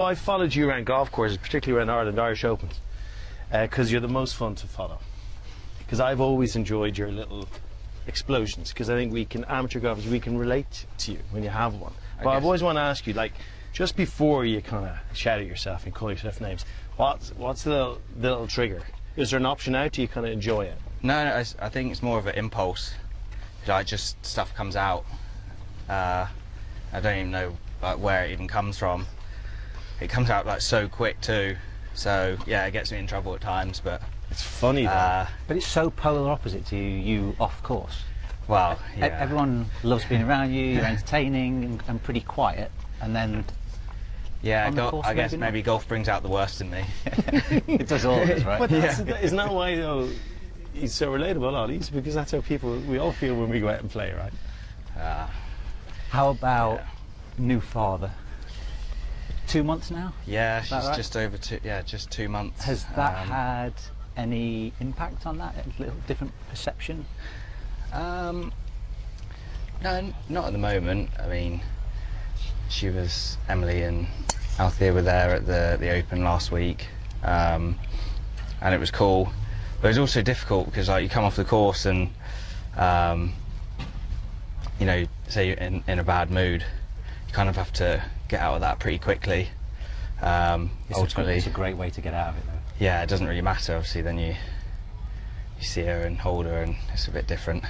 I followed you around golf courses, particularly around Ireland Irish Opens, because you're the most fun to follow. Because I've always enjoyed your little explosions, because I think we can, amateur golfers, we can relate to you when you have one. But I've always want to ask you, like, just before you kind of shout at yourself and call yourself names, what's the little trigger? Is there an option out? Do you kind of enjoy it? No, I think it's more of an impulse. Like, just stuff comes out. I don't even know like where it even comes from. It comes out like so quick too. So yeah, it gets me in trouble at times. But it's funny though. But it's so polar opposite to you off course. Well, yeah. Everyone loves being around you. You're entertaining and pretty quiet, and then. Yeah, I guess maybe golf brings out the worst in me. It does all of us, right? But isn't that why though he's so relatable, Ollie's? Because that's how we all feel when we go out and play, right? How about new father? 2 months now? Yeah, she's right? just over just 2 months. Has that had any impact on that? A little different perception? No, not at the moment. I mean, Emily and Althea were there at the Open last week, and it was cool. But it was also difficult because like you come off the course and you know, say you're in a bad mood, you kind of have to get out of that pretty quickly. Ultimately, it's a great way to get out of it, though. Yeah, it doesn't really matter. Obviously, then you see her and hold her, and it's a bit different.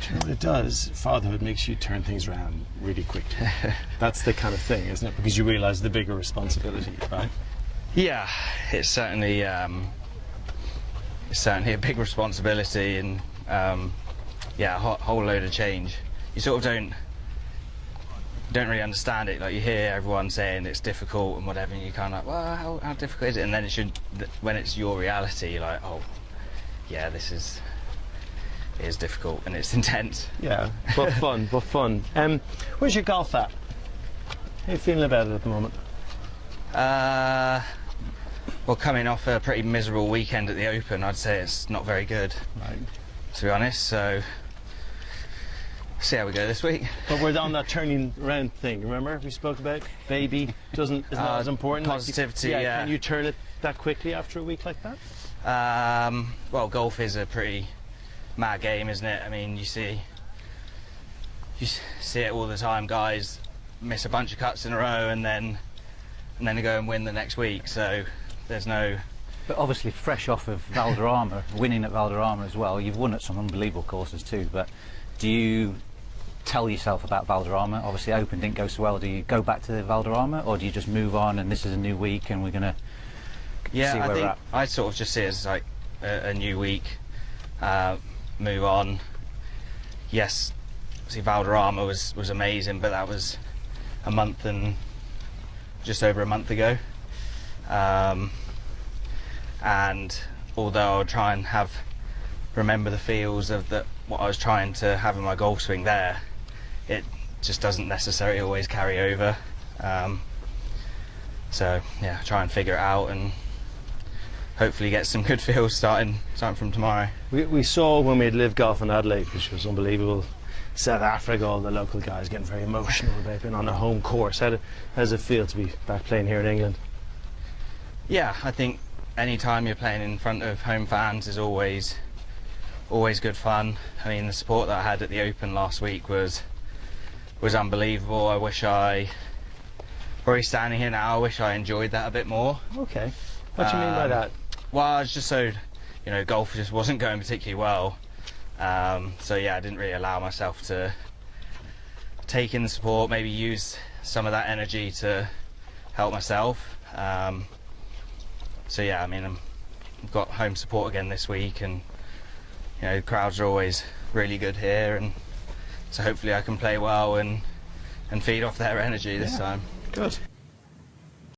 Do you know what it does? Fatherhood makes you turn things around really quickly. That's the kind of thing, isn't it? Because you realise the bigger responsibility, right? Yeah, it's certainly a big responsibility, and yeah, a whole load of change. You sort of don't really understand it. Like, you hear everyone saying it's difficult and whatever, and you're kind of like, well, how difficult is it? And then when it's your reality, you're like, oh, yeah, it is difficult and it's intense. Yeah, but fun, but fun. Where's your golf at? How are you feeling about it at the moment? Well, coming off a pretty miserable weekend at the Open, I'd say it's not very good, right, to be honest. So, see how we go this week. But we're on that turning around thing, remember? We spoke about baby is not as important. Positivity, like yeah. Can you turn it that quickly after a week like that? Well, golf is a pretty mad game, isn't it? I mean, you see it all the time. Guys miss a bunch of cuts in a row and then they go and win the next week. So there's no. But obviously, fresh off of Valderrama, winning at Valderrama as well. You've won at some unbelievable courses too. But do you tell yourself about Valderrama? Obviously, Open didn't go so well. Do you go back to Valderrama, or do you just move on and this is a new week and we're gonna see where we're at? I sort of just see it as like a new week. Move on. Yes, see, Valderrama was amazing, but that was just over a month ago. And although I'll try and remember the feels of what I was trying to have in my golf swing there, it just doesn't necessarily always carry over. So yeah, try and figure it out and hopefully get some good feels starting from tomorrow. We saw when we had LIV Golf in Adelaide, which was unbelievable. South Africa, all the local guys getting very emotional about being on a home course. How does it feel to be back playing here in England? Yeah, I think any time you're playing in front of home fans is always good fun. I mean, the support that I had at the Open last week was unbelievable. I wish probably standing here now, I wish I enjoyed that a bit more. Okay. What do you mean by that? Well, I was just so, you know, golf just wasn't going particularly well. So yeah, I didn't really allow myself to take in the support, maybe use some of that energy to help myself. So yeah, I mean, I've got home support again this week, and you know, the crowds are always really good here, and so hopefully I can play well and feed off their energy this time. Good.